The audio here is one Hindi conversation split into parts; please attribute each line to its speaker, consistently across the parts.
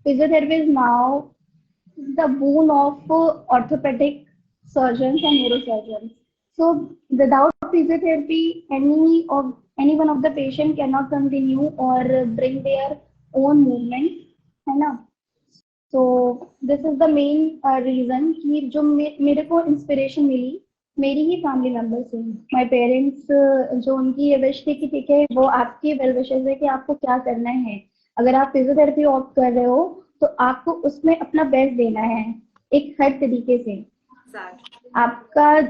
Speaker 1: Physiotherapy is now the boon of orthopedic surgeons and neurosurgeons. So without physiotherapy, any one of the patient cannot continue or bring their own movement, है ना? So this is the main reason कि जो मेरे को इंस्पिरेशन मिली मेरी ही फैमिली मेंबर से। माय पेरेंट्स जो उनकी ये विश थी कि ठीक है वो आपकी वेल विशेस है कि आपको क्या करना है। अगर आप फिजियोथेरेपी ऑप्ट कर रहे हो तो आपको उसमें अपना बेस्ट देना है एक हर तरीके से। आपका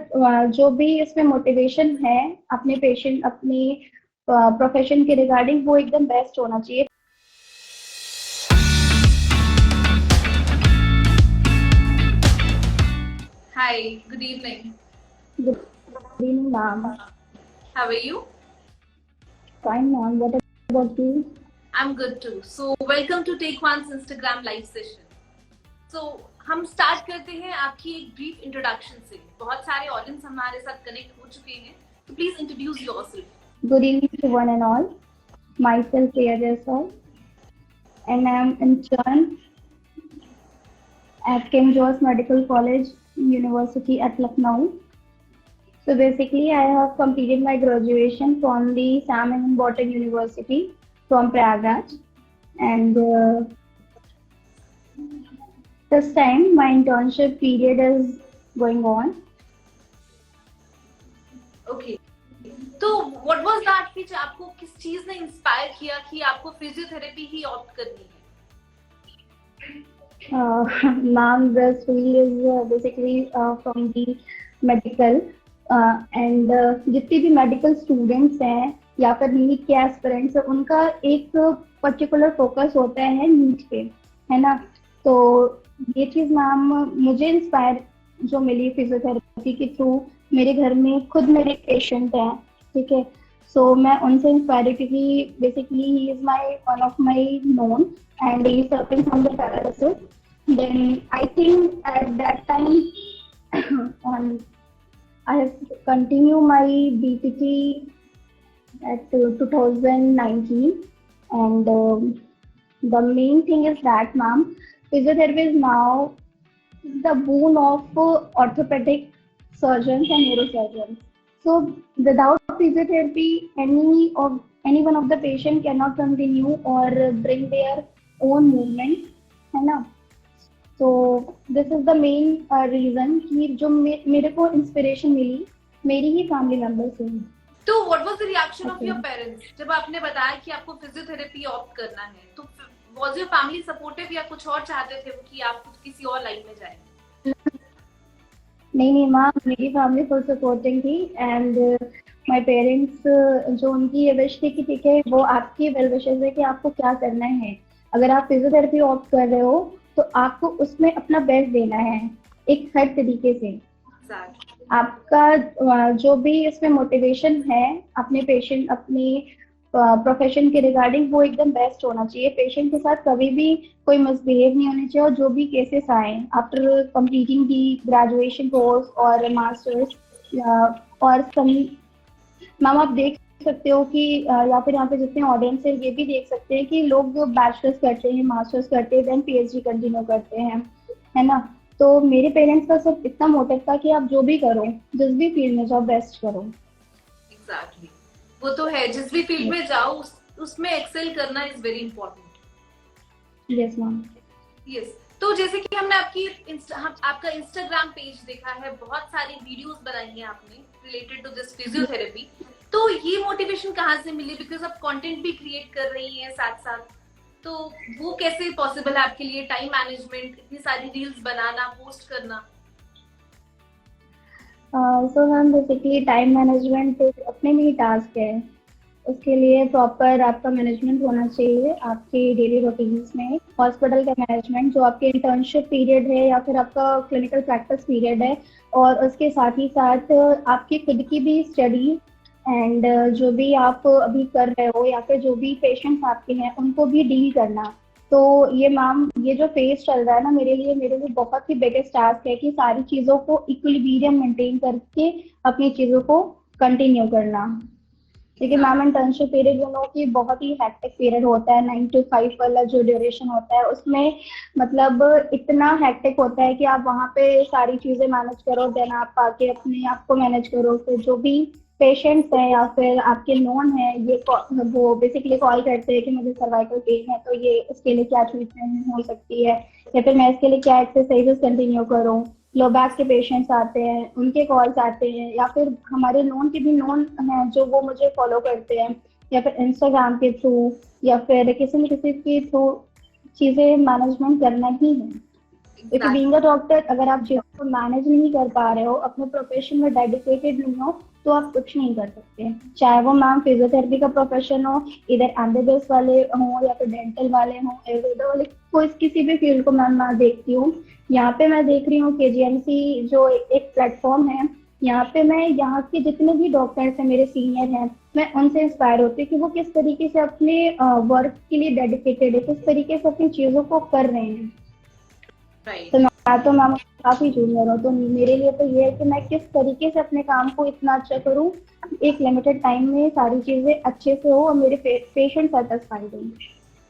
Speaker 1: जो भी इसमें मोटिवेशन है अपने पेशेंट अपने प्रोफेशन के रिगार्डिंग वो एकदम बेस्ट होना चाहिए।
Speaker 2: Hi, good evening.
Speaker 1: Good evening, ma'am.
Speaker 2: How are you?
Speaker 1: Fine, ma'am. What about you?
Speaker 2: I'm good too. So, welcome to Take One's Instagram live session. So, हम स्टार्ट करते हैं आपकी एक ब्रीफ इंट्रोडक्शन से। बहुत सारे ऑडियंस हमारे साथ कनेक्ट हो चुके हैं, तो please introduce yourself.
Speaker 1: Good evening to one and all. Myself Priya Jaiswal, and I am intern at King George Medical College, University at Lucknow. So basically, I have completed my graduation from the Sam Himmelbottom University from Prayagraj, and this time my internship period is going on.
Speaker 2: Okay. तो व्हाट वाज दैट कि आपको किस चीज ने इंस्पायर किया कि आपको फिजियोथेरेपी ही ऑप्ट करनी है?
Speaker 1: Ma'am, this field is basically from the medical and जितने भी मेडिकल स्टूडेंट्स हैं या फिर नीट के एस्पिरेंट्स हैं उनका एक पर्टिकुलर फोकस होता है नीट पे, है ना? तो ये चीज़ मैम मुझे इंस्पायर जो मिली फिजियोथेरेपी के थ्रू, मेरे घर में खुद मेरे पेशेंट हैं, ठीक है? सो मैं उनसे इंस्पायर क्योंकि basically he is my one of my known and he is suffering from the paralysis. Then I think at that time on I have continued my BPT at 2019, and the main thing is that, ma'am, physiotherapy is now the boon of orthopedic surgeons and neurosurgeons. So without physiotherapy, any one of the patient cannot continue or bring their own movement, है ना? तो this is the main reason कि जो मेरे को इंस्पिरेशन मिली मेरी ही फैमिली मेंबर से।
Speaker 2: तो what was the reaction of your parents जब आपने बताया कि आपको फिजियोथेरेपी ऑप्ट करना है? तो वाज योर फैमिली सपोर्टिव या कुछ और चाहते थे कि आप किसी और लाइन में जाएं?
Speaker 1: नहीं माँ, मेरी फैमिली फुल सपोर्टिंग थी एंड माय पेरेंट्स जो उनकी ये विश थी कि ठीक है वो आपकी वेल विशेस है कि आपको क्या करना है। अगर आप फिजियोथेरेपी ऑप्ट कर रहे हो तो आपको उसमें अपना बेस्ट देना है एक हर तरीके से। आपका जो भी इसमें मोटिवेशन है अपने पेशेंट अपने प्रोफेशन के रिगार्डिंग वो एकदम बेस्ट होना चाहिए। पेशेंट के साथ कभी भी कोई मिसबिहेव नहीं होना चाहिए और जो भी केसेस आए after completing the graduation course और मास्टर्स और मैम आप देख सकते हो कि या फिर यहाँ पे जितने ऑडियंस है ये भी देख सकते हैं कि लोग बैचलर्स करते हैं, मास्टर्स करते हैं, देन पीएचडी कंटिन्यू करते हैं, है ना? तो मेरे पेरेंट्स का सिर्फ इतना मोटिव था कि आप जो भी करो, जिस भी फील्ड में जाओ, बेस्ट करो।
Speaker 2: एग्जैक्टली, वो तो है, जिस भी फील्ड में जाओ उसमें एक्सेल करना is very important.
Speaker 1: Yes ma'am.
Speaker 2: Yes, तो जैसे कि हमने आपका इंस्टाग्राम पेज देखा है, बहुत सारी वीडियोस बनाई हैं आपने रिलेटेड टू दिस फिजियोथेरेपी। तो ये मोटिवेशन कहाँ से मिली? बिकॉज आप कंटेंट भी क्रिएट कर रही हैं साथ साथ, तो वो कैसे पॉसिबल है आपके लिए? टाइम मैनेजमेंट, इतनी सारी रील्स बनाना, पोस्ट करना।
Speaker 1: So ma'am basically time management एक अपने में ही टास्क है। उसके लिए प्रॉपर आपका मैनेजमेंट होना चाहिए आपके डेली रूटीन्स में। हॉस्पिटल का मैनेजमेंट जो आपके इंटर्नशिप पीरियड है या फिर आपका क्लिनिकल प्रैक्टिस पीरियड है, और उसके साथ ही साथ आपकी खुद की भी स्टडी एंड जो भी आप अभी कर रहे हो या फिर जो भी पेशेंट्स आपके हैं उनको भी डील करना। तो ये मैम ये जो फेज चल रहा है ना मेरे लिए बहुत ही बिगेस्ट टास्क है कि सारी चीज़ों को इक्विलिब्रियम मेंटेन करके अपनी चीज़ों को कंटिन्यू करना। लेकिन ma'am internship period you know कि बहुत ही हेक्टिक पीरियड होता है, 9 to 5 वाला जो ड्यूरेशन होता है उसमें मतलब इतना हेक्टिक होता है कि आप वहाँ पे सारी चीजें मैनेज करो, देन आप आके अपने आप को मैनेज करो, फिर जो भी पेशेंट्स हैं या फिर आपके नोन है ये वो बेसिकली कॉल करते हैं कि मुझे सर्वाइकल पेन है तो ये इसके लिए क्या ट्रीटमेंट हो सकती है, या फिर मैं इसके लिए क्या एक्सरसाइजेस कंटिन्यू करूँ। लो बैक के पेशेंट्स आते हैं, उनके कॉल्स आते हैं, या फिर हमारे नोन के भी नोन हैं जो वो मुझे फॉलो करते हैं, या फिर इंस्टाग्राम के थ्रू, या फिर किसी न किसी के थ्रू चीजें मैनेजमेंट करना ही है। क्योंकि बीइंग अ डॉक्टर अगर आप चीजों को मैनेज नहीं कर पा रहे हो, अपने प्रोफेशन में डेडिकेटेड नहीं हो, तो आप कुछ नहीं कर सकते। चाहे वो मैम फिजियोथेरेपी का प्रोफेशन हो, इधर एमबीबीएस वाले हो या फिर डेंटल वाले हो, आयुर्वेदा वाले, कोई किसी भी फील्ड को मैं देखती हूँ। यहाँ पे मैं देख रही हूँ केजीएमसी जो एक प्लेटफॉर्म है, यहाँ पे मैं यहाँ के जितने भी डॉक्टर्स हैं मेरे सीनियर हैं, मैं उनसे इंस्पायर होती हूँ कि वो किस तरीके से अपने वर्क के लिए डेडिकेटेड है, किस तरीके से अपनी चीजों को कर रहे हैं। तो मैं काफी जूनियर हूँ, तो मेरे लिए तो ये है कि मैं किस तरीके से अपने काम को इतना अच्छा करूँ, एक लिमिटेड टाइम में सारी चीजें अच्छे से हो और मेरे पेशेंट सेटिस्फाइड हो।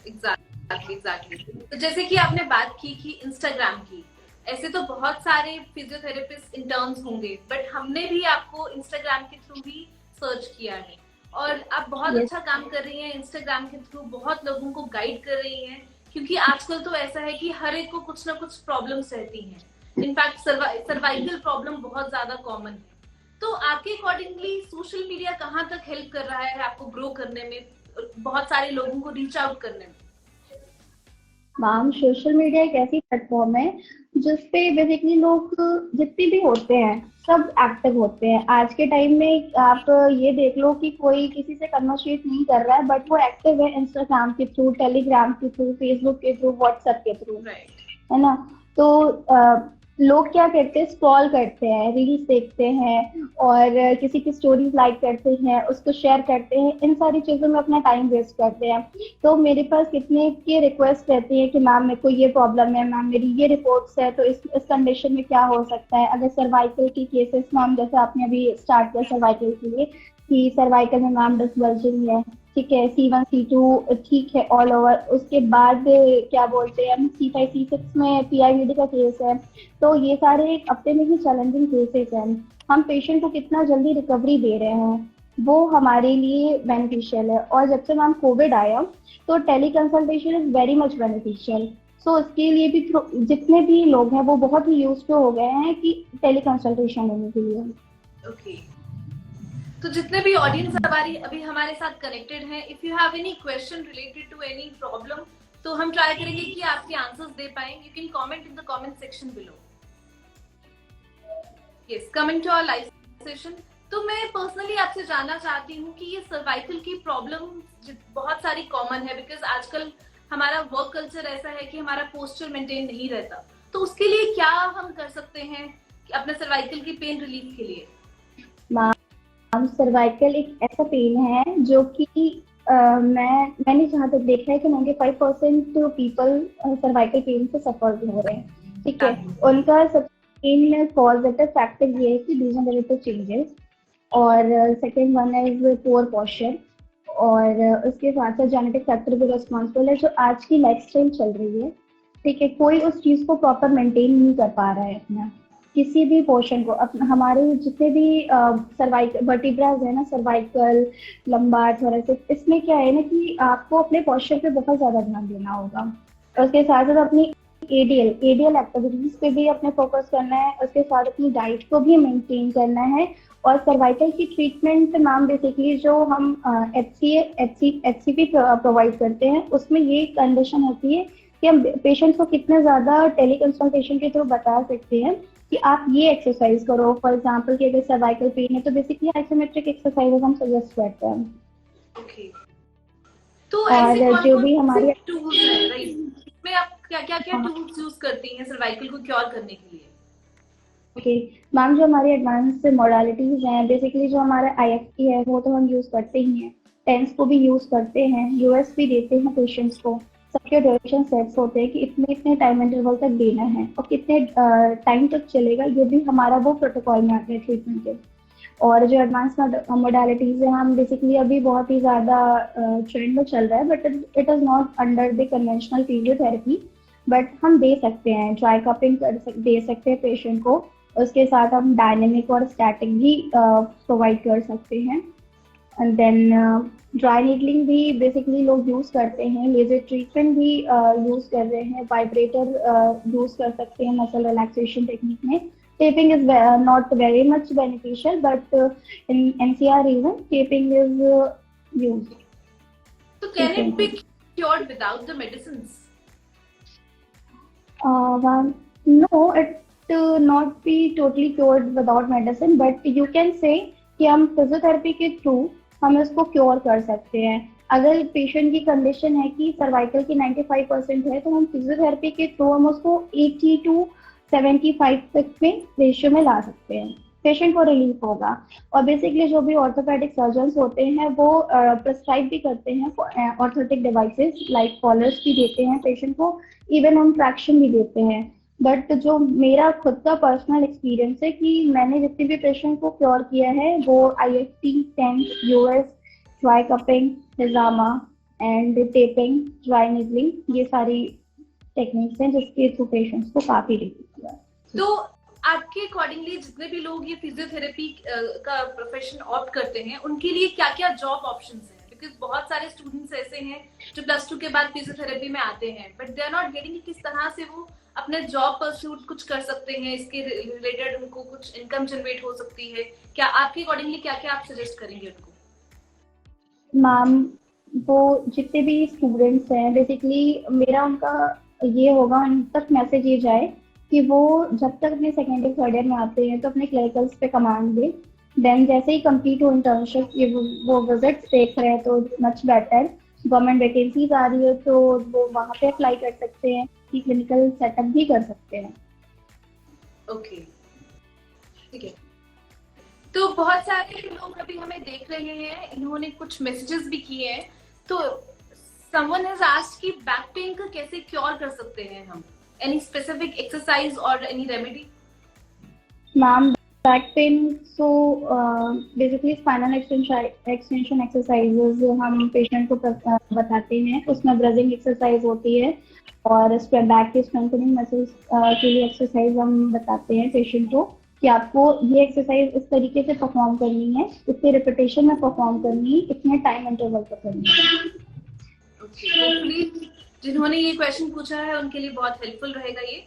Speaker 2: एग्जैक्टली। तो जैसे कि आपने बात की इंस्टाग्राम की, ऐसे तो बहुत सारे फिजियोथेरेपिस्ट इंटर्न्स होंगे, बट हमने भी आपको इंस्टाग्राम के थ्रू ही सर्च किया है और आप बहुत अच्छा काम कर रही हैं इंस्टाग्राम के थ्रू, बहुत लोगों को गाइड कर रही हैं, क्योंकि आजकल तो ऐसा है कि हर एक को कुछ ना कुछ प्रॉब्लम्स रहती हैं। इनफैक्ट सर्वाइकल प्रॉब्लम बहुत ज्यादा कॉमन है। तो आपके अकॉर्डिंगली सोशल मीडिया कहाँ तक हेल्प कर रहा है आपको ग्रो करने में, बहुत सारे लोगों को रीच आउट करने में?
Speaker 1: मैम सोशल मीडिया एक ऐसी प्लेटफॉर्म है जिसपे बेसिकली लोग जितने भी होते हैं सब एक्टिव होते हैं। आज के टाइम में आप ये देख लो कि कोई किसी से कन्वर्सेट नहीं कर रहा है, बट वो एक्टिव है इंस्टाग्राम के थ्रू, टेलीग्राम के थ्रू, फेसबुक के थ्रू, व्हाट्सएप के थ्रू, है ना। तो लोग क्या करते हैं, स्क्रॉल करते हैं, रील्स देखते हैं और किसी की स्टोरीज लाइक करते हैं, उसको शेयर करते हैं, इन सारी चीजों में अपना टाइम वेस्ट करते हैं। तो मेरे पास कितने की रिक्वेस्ट रहती है कि मैम मेरे को ये प्रॉब्लम है, मैम मेरी ये रिपोर्ट्स है, तो इस कंडीशन में क्या हो सकता है। अगर सर्वाइकल की केसेस मैम, जैसे आपने अभी स्टार्ट किया सर्वाइकल के लिए कि सर्वाइकल में मैम डिस्बल्जिंग है, ठीक है, C1 C2 ठीक है ऑल ओवर, उसके बाद क्या बोलते हैं C5 C6 में PIVD का केस है। तो ये सारे अपने में ही चैलेंजिंग केसेस हैं। हम पेशेंट को कितना जल्दी रिकवरी दे रहे हैं वो हमारे लिए बेनिफिशियल है। और जब से मैम कोविड आया तो teleconsultation is very much beneficial. So उसके लिए भी जितने भी लोग हैं वो बहुत ही यूज हो गए हैं कि टेली कंसल्टेशन लेने के लिए।
Speaker 2: ओके, तो जितने भी ऑडियंस अभी हमारे साथ कनेक्टेड हैं, if you have any question related to any problem, तो हम ट्राई करेंगे कि आपके आंसर्स दे पाए। You can comment in the comment section below. Yes, coming to our live session, तो मैं पर्सनली आपसे जानना चाहती हूँ कि ये सर्वाइकल की प्रॉब्लम बहुत सारी कॉमन है, बिकॉज आजकल हमारा वर्क कल्चर ऐसा है कि हमारा पोस्चर मेंटेन नहीं रहता। तो उसके लिए क्या हम कर सकते हैं अपने सर्वाइकल की पेन रिलीफ के लिए?
Speaker 1: सर्वाइकल एक ऐसा पेन है जो कि मैंने जहाँ तक देखा है कि 95% पीपल सर्वाइकल पेन से सफर हो रहे हैं, ठीक है। उनका सबसे मेन कॉजेटिव फैक्टर ये है कि डिजेनरेटिव चेंजेस, और second one is poor posture, और उसके साथ साथ जेनेटिक फैक्टर भी रिस्पॉन्सिबल है जो आज की लाइफस्टाइल चल रही है, ठीक है। कोई उस चीज को प्रॉपर मेंटेन नहीं कर पा रहा है अपना किसी भी पोर्शन को। हमारे जितने भी सर्वाइकल वर्टिब्रास है ना, सर्वाइकल, लंबार, थोरेसिक, इसमें क्या है ना कि आपको अपने पोस्चर पे बहुत ज्यादा ध्यान देना होगा। और उसके साथ साथ अपनी एडियल एक्टिविटीज पे भी अपने फोकस करना है, उसके साथ अपनी डाइट को भी मेंटेन करना है। और सर्वाइकल की ट्रीटमेंट मैम बेसिकली जो हम HCP प्रोवाइड करते हैं उसमें ये कंडीशन होती है कि हम पेशेंट्स को कितने ज्यादा टेली कंसल्टेशन के थ्रू बता सकते हैं कि आप ये एक्सरसाइज करो। फॉर एग्जांपल कि अगर सर्वाइकल पेन है तो बेसिकली आइसोमेट्रिक एक्सरसाइजेस हम सजेस्ट करते हैं।
Speaker 2: ओके, तो ऐसे
Speaker 1: और जो भी हमारे
Speaker 2: टूल्स हैं, राइट, इसमें आप क्या टूल्स यूज करती हैं सर्वाइकल को क्योर करने के लिए?
Speaker 1: ओके मैम, जो हमारी एडवांस मॉडलिटीज हैं, बेसिकली जो हमारा IFT है वो तो हम यूज करते ही हैं, टेंस को भी यूज करते हैं, यूएस भी देते हैं पेशेंट्स को। सबके ड्यूरेशन सेट्स होते हैं कि इतने टाइम इंटरवल तक देना है और कितने टाइम तक चलेगा, ये भी हमारा वो प्रोटोकॉल में आता है ट्रीटमेंट के। और जो एडवांस मोडालिटीज है, हम बेसिकली अभी बहुत ही ज़्यादा ट्रेंड में चल रहा है, but it is not under the conventional physiotherapy. But हम दे सकते हैं, ड्राई कपिंग दे सकते हैं पेशेंट को। उसके साथ हम डायनेमिक और स्टैटिक भी प्रोवाइड कर सकते हैं। एंड देन ड्राई नीडलिंग भी बेसिकली लोग यूज़ करते हैं, लेजर ट्रीटमेंट भी यूज़ कर रहे हैं, वाइब्रेटर यूज़ कर सकते हैं मसल रिलैक्सेशन टेक्निक में। Taping is not very much beneficial, but in NCR region, taping is used.
Speaker 2: So can it be cured without the medicines?
Speaker 1: No, it not be totally cured without medicine, but you can say कि हम फिजियोथेरेपी के थ्रू हम इसको क्योर कर सकते हैं। अगर पेशेंट की कंडीशन है कि सर्वाइकल की 95% है, तो हम फिजियोथेरेपी के थ्रू हम उसको 80 to 75 तक में रेशियो में ला सकते हैं, पेशेंट को रिलीफ होगा। और बेसिकली जो भी ऑर्थोपेडिक सर्जन्स होते हैं वो प्रिस्क्राइब भी करते हैं ऑर्थोटिक डिवाइसेस, लाइक कॉलर्स भी देते हैं पेशेंट को, इवन हम ट्रैक्शन भी देते हैं। बट जो मेरा खुद का पर्सनल एक्सपीरियंस है कि मैंने जितने भी पेशेंट को क्योर किया है वो IFT, TENS, US, dry cupping, हिजामा एंड टेपिंग, ड्राई निडलिंग, ये सारी टेक्निक्स हैं जिसके थ्रू पेशेंट्स को काफी रिलीफ हुआ।
Speaker 2: तो आपके अकॉर्डिंगली जितने भी लोग ये फिजियोथेरेपी का प्रोफेशन ऑप्ट करते हैं, उनके लिए क्या क्या जॉब ऑप्शंस हैं? बिकॉज बहुत सारे स्टूडेंट्स ऐसे हैं जो +2 के बाद फिजियोथेरेपी में आते हैं, but they are not getting किस तरह से वो अपने जॉब परस्यूट कुछ कर सकते हैं, इसके रिलेटेड उनको कुछ इनकम जनरेट हो सकती है। क्या आपके अकॉर्डिंगली क्या क्या आप सजेस्ट करेंगे उनको?
Speaker 1: मैम, वो जितने भी स्टूडेंट्स हैं, बेसिकली मेरा उनका ये होगा, उन तक मैसेज ये जाए कि वो जब तक अपने सेकेंड ईयर थर्ड ईयर में आते हैं तो अपने क्लरिकल्स पे कमांड दे। देन जैसे ही कंप्लीट हो इंटर्नशिप, ये वो विजिट्स देख रहे हैं तो मच बेटर। गवर्नमेंट वैकेंसीज आ रही है तो वो वहाँ पे अप्लाई कर सकते हैं, कि क्लिनिकल सेटअप भी कर सकते हैं।
Speaker 2: ओके, ठीक है। तो बहुत सारे लोग अभी हमें देख रहे हैं, इन्होंने कुछ मैसेजेस भी किए हैं। तो someone has asked कि बैक पेन का कैसे क्योर कर सकते हैं हम? Any specific exercise or any remedy?
Speaker 1: Ma'am, back pain so basically spinal extension exercises हम पेशेंट को बताते हैं। उसमें ब्रेजिंग एक्सरसाइज होती है और बैक के स्ट्रेंथनिंग मसल्स के लिए एक्सरसाइज हम बताते हैं पेशेंट को कि आपको ये एक्सरसाइज इस तरीके से परफॉर्म करनी है, इतने रिपीटेशन में परफॉर्म करनी है, इतने टाइम इंटरवल पर करनी है।
Speaker 2: होपफुली जिन्होंने ये क्वेश्चन पूछा है उनके लिए बहुत हेल्पफुल रहेगा ये।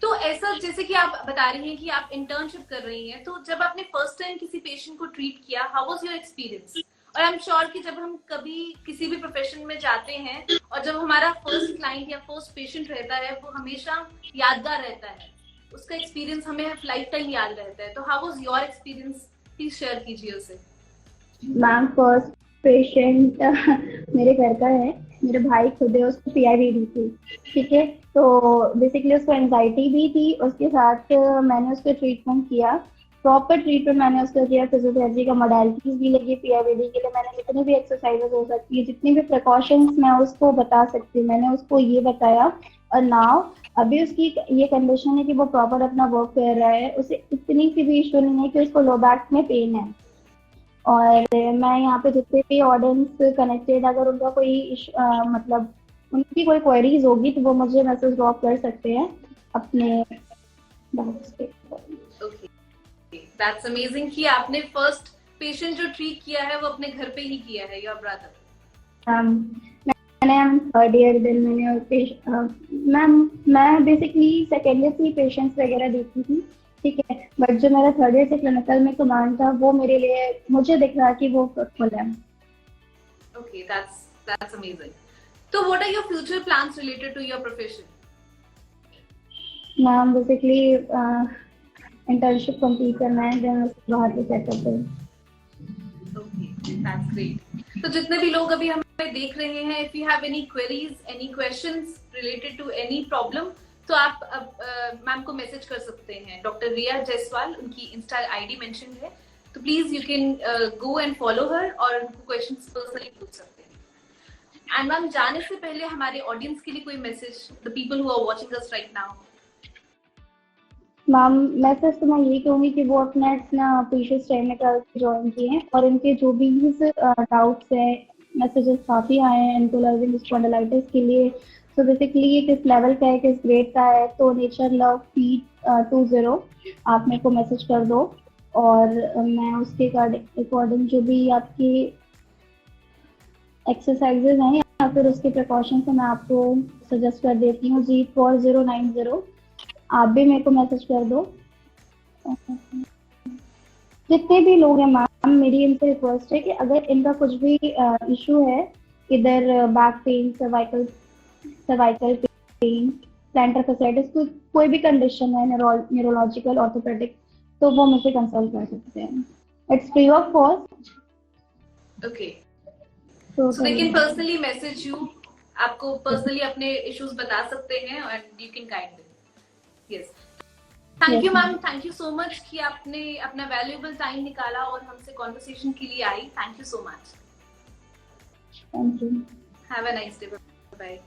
Speaker 2: तो ऐसा जैसे कि आप बता रही हैं कि आप इंटर्नशिप कर रही हैं, तो जब आपने फर्स्ट टाइम किसी पेशेंट को ट्रीट किया, हाउ वाज योर एक्सपीरियंस? और आई एम श्योर कि जब हम कभी किसी भी प्रोफेशन में जाते हैं और जब हमारा फर्स्ट क्लाइंट या फर्स्ट पेशेंट रहता है, वो हमेशा यादगार रहता है, उसका एक्सपीरियंस हमें लाइफ टाइम याद रहता है। तो how was your experience, please share कीजिए उसे।
Speaker 1: मैम, फर्स्ट पेशेंट मेरे घर का है, मेरे भाई खुद है, उसको PIBD थी, ठीक है। तो बेसिकली उसको एंजाइटी भी थी, उसके साथ मैंने उसको ट्रीटमेंट किया, प्रॉपर ट्रीटमेंट मैंने उसको किया, फिजियोथेरेपी का मॉडलिटीज भी लगी। PIBD के लिए मैंने जितनी भी एक्सरसाइजेज हो सकती है, जितनी भी प्रिकॉशंस मैं उसको बता सकती हूँ, मैंने उसको ये बताया। और नाउ अभी उसकी ये कंडीशन है कि वो प्रॉपर अपना वर्क कर रहा है, उसे इतनी सी भी इशू नहीं है कि उसको लो बैक में पेन है। और मैं यहाँ पे जितने भी ऑडियंस कनेक्टेड, अगर उनका कोई मतलब उनकी कोई क्वेरीज होगी तो वो मुझे मैसेज ड्रॉप कर सकते हैं अपने बॉक्स पे।
Speaker 2: दैट्स अमेजिंग कि आपने फर्स्ट पेशेंट जो ट्रीट किया है वो अपने घर पे ही किया है, योर ब्रदर।
Speaker 1: मैंने थर्ड ईयर दिन मैं बेसिकली सेकेंड ईयर से ही पेशेंट्स वगैरह देखती थी, ठीक है। बट जो मेरा थर्ड ईयर से क्लिनिकल में कमांड था, वो मेरे लिए मुझे दिख रहा कि वो फ्रूटफुल है।
Speaker 2: Okay, that's amazing. तो what are your future plans related to your profession?
Speaker 1: Ma'am, basically internship complete करना है, देन उसके बाद ही सेटअप है।
Speaker 2: Okay, that's great. तो जितने भी लोग अभी हमें देख रहे हैं, if you have any queries, any questions related to any problem, तो आप मैम को मैसेज कर सकते हैं। डॉक्टर रिया जायसवाल, उनकी इंस्टा आईडी मेंशन है, तो please you can go and follow her और उनको क्वेश्चंस पर्सनली पूछ सकते हैं। एंड मैम, जाने से पहले हमारे ऑडियंस के लिए कोई message, the people who are watching us right now?
Speaker 1: Ma'am message तो मैं यही कहूँगी कि वो अपना प्रीशियस टाइम निकाल के ज्वाइन किए हैं, और इनके जो भी डाउट्स हैं, मैसेजेस काफ़ी आए हैं एंकोलर्जिंग स्पॉन्डिलाइटिस के लिए। सो बेसिकली ये किस लेवल का है, किस ग्रेड का है, तो नेचर लव फीट 20 आप मेरे को मैसेज कर दो, और मैं उसके अकॉर्डिंग जो भी आपकी एक्सरसाइजेज हैं या फिर उसके प्रिकॉशंस हैं मैं आपको सजेस्ट कर देती हूँ। G4090 आप भी मेरे को मैसेज कर दो। जितने भी लोग हैं मैम, मेरी इनसे रिक्वेस्ट है कि अगर इनका कुछ भी इशू है, इधर back pain, cervical pain, planter fasciitis, कोई भी कंडीशन है, न्यूरोलॉजिकल, ऑर्थोपेडिक, तो वो मुझे कंसल्ट कर सकते हैं। It's free of cost.
Speaker 2: Okay,
Speaker 1: तो
Speaker 2: so they can personally message you, आपको पर्सनली अपने इश्यूज बता सकते हैं and you can guide them. Yes, thank you ma'am, thank you so much कि आपने अपना वैल्यूएबल टाइम निकाला और हमसे कॉन्वर्सेशन के लिए आई। Thank you so much.
Speaker 1: Thank you.
Speaker 2: Have a nice day. Bye.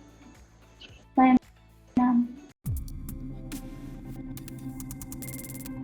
Speaker 1: Bye ma'am.